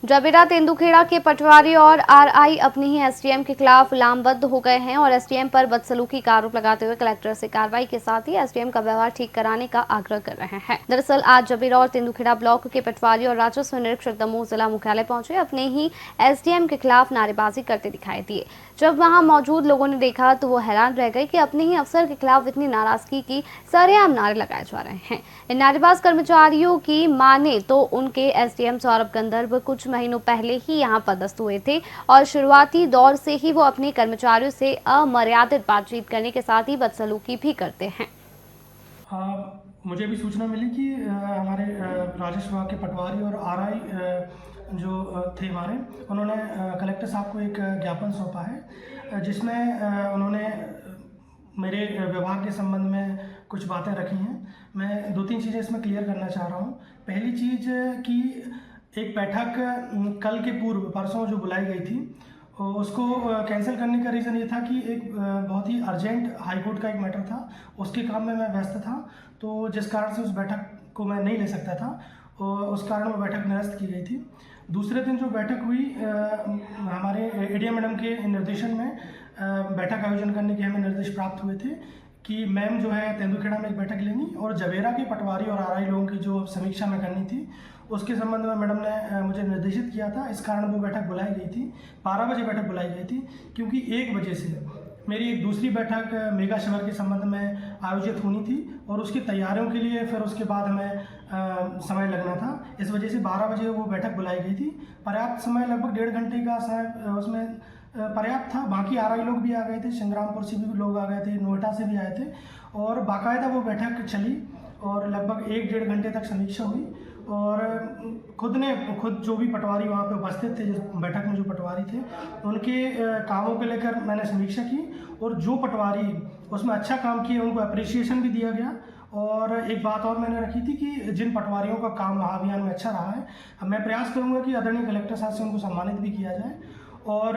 जबीरा तेंदुखेड़ा के पटवारी और आरआई अपने ही एसडीएम के खिलाफ लामबंद हो गए हैं और एसडीएम पर बदसलूकी का आरोप लगाते हुए कलेक्टर से कार्रवाई के साथ ही एसडीएम का व्यवहार ठीक कराने का आग्रह कर रहे हैं। दरअसल आज जबीरा और तेंदुखेड़ा ब्लॉक के पटवारी और राजस्व निरीक्षक दमोह जिला मुख्यालय पहुंचे अपने ही एसडीएम के खिलाफ नारेबाजी करते दिखाई दिए। जब वहां मौजूद लोगों ने देखा तो वो हैरान रह गए कि अपने ही अफसर के खिलाफ इतनी नाराजगी की सरेआम नारे लगाए जा रहे हैं। इन नारेबाज कर्मचारियों की माने तो उनके एसडीएम सौरभ गंधर्व कुछ महीनों पहले ही यहां पदस्थ हुए थे और शुरुआती दौर से ही वो अपने कर्मचारियों से अमर्यादित बातचीत करने के साथ ही बदसलूकी भी करते हैं। मुझे भी सूचना मिली कि हमारे राजस्व विभाग के पटवारी और आरआई जो थे हमारे, उन्होंने कलेक्टर साहब को एक ज्ञापन सौंपा है जिसमें उन्होंने मेरे विभाग के संबंध में कुछ बातें रखी हैं। मैं 2-3 चीज़ें इसमें क्लियर करना चाह रहा हूँ। पहली चीज़ कि एक बैठक कल के पूर्व परसों जो बुलाई गई थी उसको कैंसिल करने का रीज़न ये था कि एक बहुत ही अर्जेंट हाईकोर्ट का एक मैटर था, उसके काम में मैं व्यस्त था, तो जिस कारण से उस बैठक को मैं नहीं ले सकता था और उस कारण वो बैठक निरस्त की गई थी। दूसरे दिन जो बैठक हुई हमारे एडीएम मैडम के निर्देशन में बैठक आयोजन करने के हमें निर्देश प्राप्त हुए थे कि मैम जो है तेंदुखेड़ा में एक बैठक लेंगी और जबीरा के पटवारी और आरआई लोगों की जो समीक्षा में करनी थी उसके संबंध में मैडम ने मुझे निर्देशित किया था। इस कारण वो बैठक बुलाई गई थी, 12 बजे बैठक बुलाई गई थी, क्योंकि 1 बजे से मेरी एक दूसरी बैठक मेगा शिविर के संबंध में आयोजित होनी थी और उसकी तैयारियों के लिए फिर उसके बाद हमें समय लगना था। इस वजह से 12 बजे वो बैठक बुलाई गई थी। पर्याप्त समय, लगभग 1.5 घंटे का समय उसमें पर्याप्त था। बाकी आरआई लोग भी आ गए थे, संग्रामपुर से भी लोग आ गए थे, नोएडा से भी आए थे और बाकायदा वो बैठक चली और लगभग 1-1.5 घंटे तक समीक्षा हुई और खुद जो भी पटवारी वहाँ पे उपस्थित थे, जिस बैठक में जो पटवारी थे, उनके कामों को लेकर मैंने समीक्षा की और जो पटवारी उसमें अच्छा काम किए उनको अप्रिसिएशन भी दिया गया। और एक बात और मैंने रखी थी कि जिन पटवारियों का काम महाअभियान में अच्छा रहा है, मैं प्रयास करूँगा कि आदरणीय कलेक्टर साहब से उनको सम्मानित भी किया जाए। और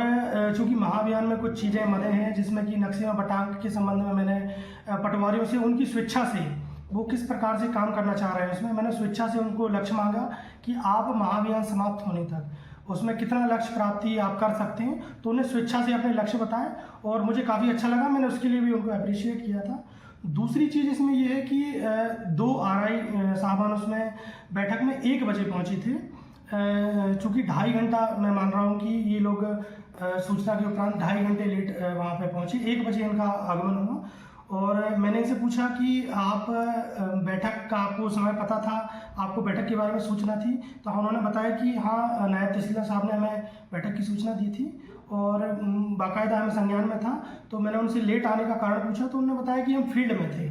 चूँकि महाअभियान में कुछ चीज़ें मदे हैं जिसमें कि नक्शे बटांक के संबंध में मैंने पटवारियों से उनकी स्वेच्छा से वो किस प्रकार से काम करना चाह रहे हैं उसमें मैंने स्वेच्छा से उनको लक्ष्य मांगा कि आप महाअभियान समाप्त होने तक उसमें कितना लक्ष्य प्राप्ति आप कर सकते हैं, तो उन्हें स्वेच्छा से अपने लक्ष्य बताए और मुझे काफ़ी अच्छा लगा। मैंने उसके लिए भी उनको अप्रिशिएट किया था। दूसरी चीज़ इसमें ये है कि 2 आरआई साहबान उसमें बैठक में 1 बजे पहुँचे थे। चूँकि 2.5 घंटा मैं मान रहा हूँ कि ये लोग सूचना के उपरांत 2.5 घंटे लेट वहाँ पे पहुँचे। 1 बजे इनका आगमन हुआ और मैंने इनसे पूछा कि आप बैठक का आपको समय पता था, आपको बैठक के बारे में सूचना थी? तो उन्होंने बताया कि हाँ, नायब तहसीलदार साहब ने हमें बैठक की सूचना दी थी और बाकायदा हमें संज्ञान में था। तो मैंने उनसे लेट आने का कारण पूछा तो उन्होंने बताया कि हम फील्ड में थे।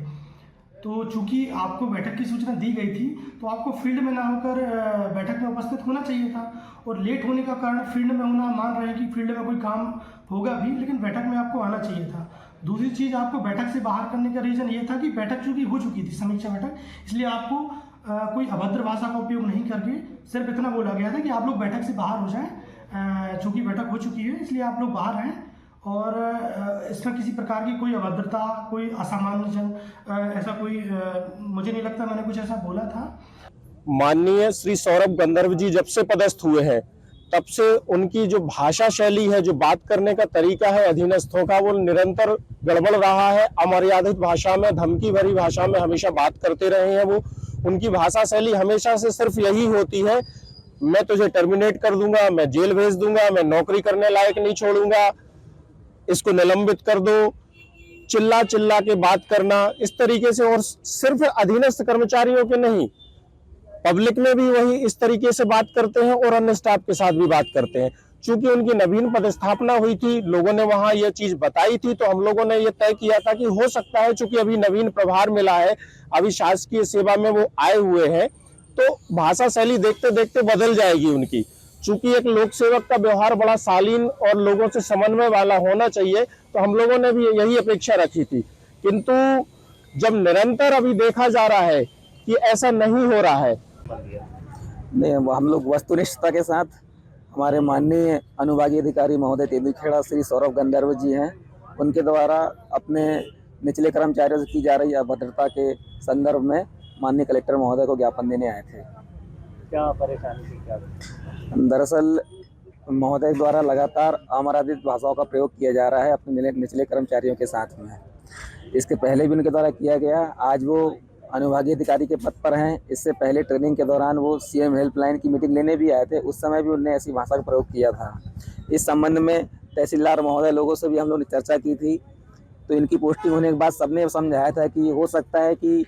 तो चूँकि आपको बैठक की सूचना दी गई थी तो आपको फील्ड में ना होकर बैठक में उपस्थित होना चाहिए था और लेट होने का कारण फील्ड में होना, मान रहे हैं कि फील्ड में कोई काम होगा भी, लेकिन बैठक में आपको आना चाहिए था। दूसरी चीज़, आपको बैठक से बाहर करने का रीज़न ये था कि बैठक चूँकि हो चुकी थी, समीक्षा बैठक, इसलिए आपको कोई अभद्र भाषा का उपयोग नहीं करके सिर्फ इतना बोला गया था कि आप लोग बैठक से बाहर हो जाएँ। चूँकि बैठक हो चुकी है इसलिए आप लोग बाहर रहें और इसमें किसी प्रकार की कोई अभद्रता, कोई असामान्य ऐसा कोई मुझे नहीं लगता मैंने कुछ ऐसा बोला था। माननीय श्री सौरभ गंधर्व जी जब से पदस्थ हुए हैं तब से उनकी जो भाषा शैली है, जो बात करने का तरीका है अधीनस्थों का, वो निरंतर गड़बड़ रहा है। अमर्यादित भाषा में, धमकी भरी भाषा में हमेशा बात करते रहे हैं। वो उनकी भाषा शैली हमेशा से सिर्फ यही होती है, मैं तुझे टर्मिनेट कर दूंगा, मैं जेल भेज दूंगा, मैं नौकरी करने लायक नहीं छोड़ूंगा, इसको निलंबित कर दो, चिल्ला चिल्ला के बात करना इस तरीके से। और सिर्फ अधीनस्थ कर्मचारियों के नहीं, पब्लिक में भी वही इस तरीके से बात करते हैं और अन्य स्टाफ के साथ भी बात करते हैं। चूंकि उनकी नवीन पदस्थापना हुई थी, लोगों ने वहां यह चीज बताई थी, तो हम लोगों ने यह तय किया था कि हो सकता है चूंकि अभी नवीन प्रभार मिला है, अभी शासकीय सेवा में वो आए हुए हैं, तो भाषा शैली देखते देखते बदल जाएगी उनकी। चूंकि एक लोक सेवक का व्यवहार बड़ा शालीन और लोगों से समन्वय वाला होना चाहिए, तो हम लोगों ने भी यही अपेक्षा रखी थी। किंतु जब निरंतर अभी देखा जा रहा है कि ऐसा नहीं हो रहा है, नहीं, हम लोग वस्तुनिष्ठता के साथ हमारे माननीय अनुभागीय अधिकारी महोदय तेंदुखेड़ा श्री सौरभ गंधर्व जी हैं, उनके द्वारा अपने निचले कर्मचारियों से की जा रही अभद्रता के संदर्भ में माननीय कलेक्टर महोदय को ज्ञापन देने आए थे। क्या परेशानी थी? क्या दरअसल महोदय द्वारा लगातार अमर्यादित भाषाओं का प्रयोग किया जा रहा है अपने निचले कर्मचारियों के साथ में। इसके पहले भी उनके द्वारा किया गया। आज वो अनुभागीय अधिकारी के पद पर हैं। इससे पहले ट्रेनिंग के दौरान वो सीएम हेल्पलाइन की मीटिंग लेने भी आए थे, उस समय भी उन्होंने ऐसी भाषा का प्रयोग किया था। इस संबंध में तहसीलदार महोदय लोगों से भी हम लोग ने चर्चा की थी, तो इनकी पोस्टिंग होने के बाद सबने समझाया था कि हो सकता है कि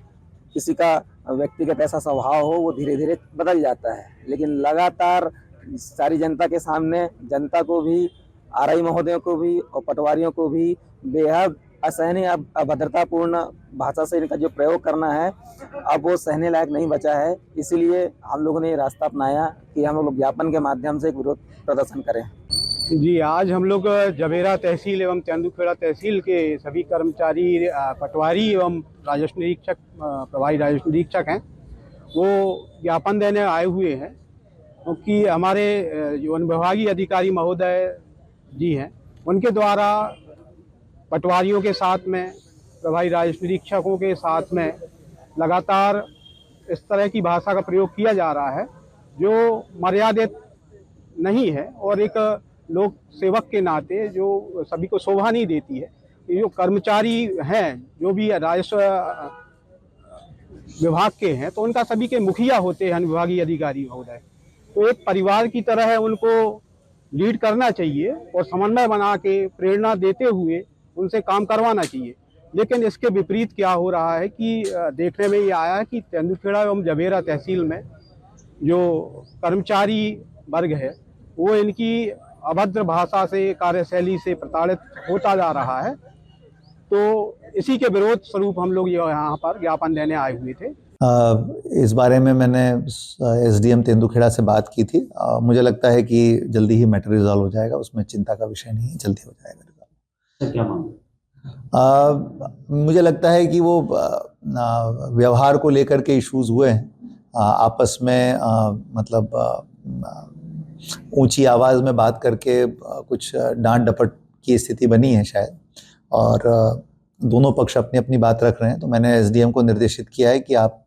किसी का व्यक्तिगत ऐसा स्वभाव हो, वो धीरे धीरे बदल जाता है, लेकिन लगातार सारी जनता के सामने जनता को भी, आरआई महोदयों को भी और पटवारियों को भी बेहद असहनीय अभद्रतापूर्ण भाषा से इनका जो प्रयोग करना है, अब वो सहने लायक नहीं बचा है। इसीलिए हम लोगों ने ये रास्ता अपनाया कि हम लोग ज्ञापन के माध्यम से विरोध प्रदर्शन करें। जी, आज हम लोग जबेरा तहसील एवं तेंदुखेड़ा तहसील के सभी कर्मचारी, पटवारी एवं राजस्व निरीक्षक, प्रभारी राजस्व निरीक्षक हैं, वो ज्ञापन देने आए हुए हैं, क्योंकि हमारे जो वन विभागीय अधिकारी महोदय जी हैं, उनके द्वारा पटवारियों के साथ में, प्रभारी राजस्व निरीक्षकों के साथ में लगातार इस तरह की भाषा का प्रयोग किया जा रहा है जो मर्यादित नहीं है और एक लोक सेवक के नाते जो सभी को शोभा नहीं देती है। ये जो कर्मचारी हैं, जो भी राजस्व विभाग के हैं, तो उनका सभी के मुखिया होते हैं विभागीय अधिकारी महोदय, तो एक परिवार की तरह है, उनको लीड करना चाहिए और समन्वय बना के प्रेरणा देते हुए उनसे काम करवाना चाहिए। लेकिन इसके विपरीत क्या हो रहा है कि देखने में ये आया है कि तेंदुखेड़ा एवं जबेरा तहसील में जो कर्मचारी वर्ग है वो इनकी अभद्र भाषा से, कार्यशैली से प्रताड़ित होता जा रहा है। तो इसी के विरोध स्वरूप हम लोग यहाँ पर ज्ञापन देने आए हुए थे। इस बारे में मैंने एसडीएम तेंदुखेड़ा से बात की थी। मुझे लगता है कि जल्दी ही मैटर रिजॉल्व हो जाएगा, उसमें चिंता का विषय नहीं है, जल्दी हो जाएगा रिजॉल्व। क्या मांग? मुझे लगता है कि वो व्यवहार को लेकर के इश्यूज हुए हैं आपस में, मतलब ऊंची आवाज़ में बात करके कुछ डांट डपट की स्थिति बनी है शायद, और दोनों पक्ष अपनी अपनी बात रख रहे हैं। तो मैंने एसडीएम को निर्देशित किया है कि आप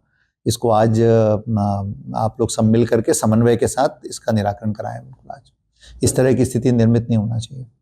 इसको आज आप लोग सब मिल करके समन्वय के साथ इसका निराकरण कराएं। आज इस तरह की स्थिति निर्मित नहीं होना चाहिए।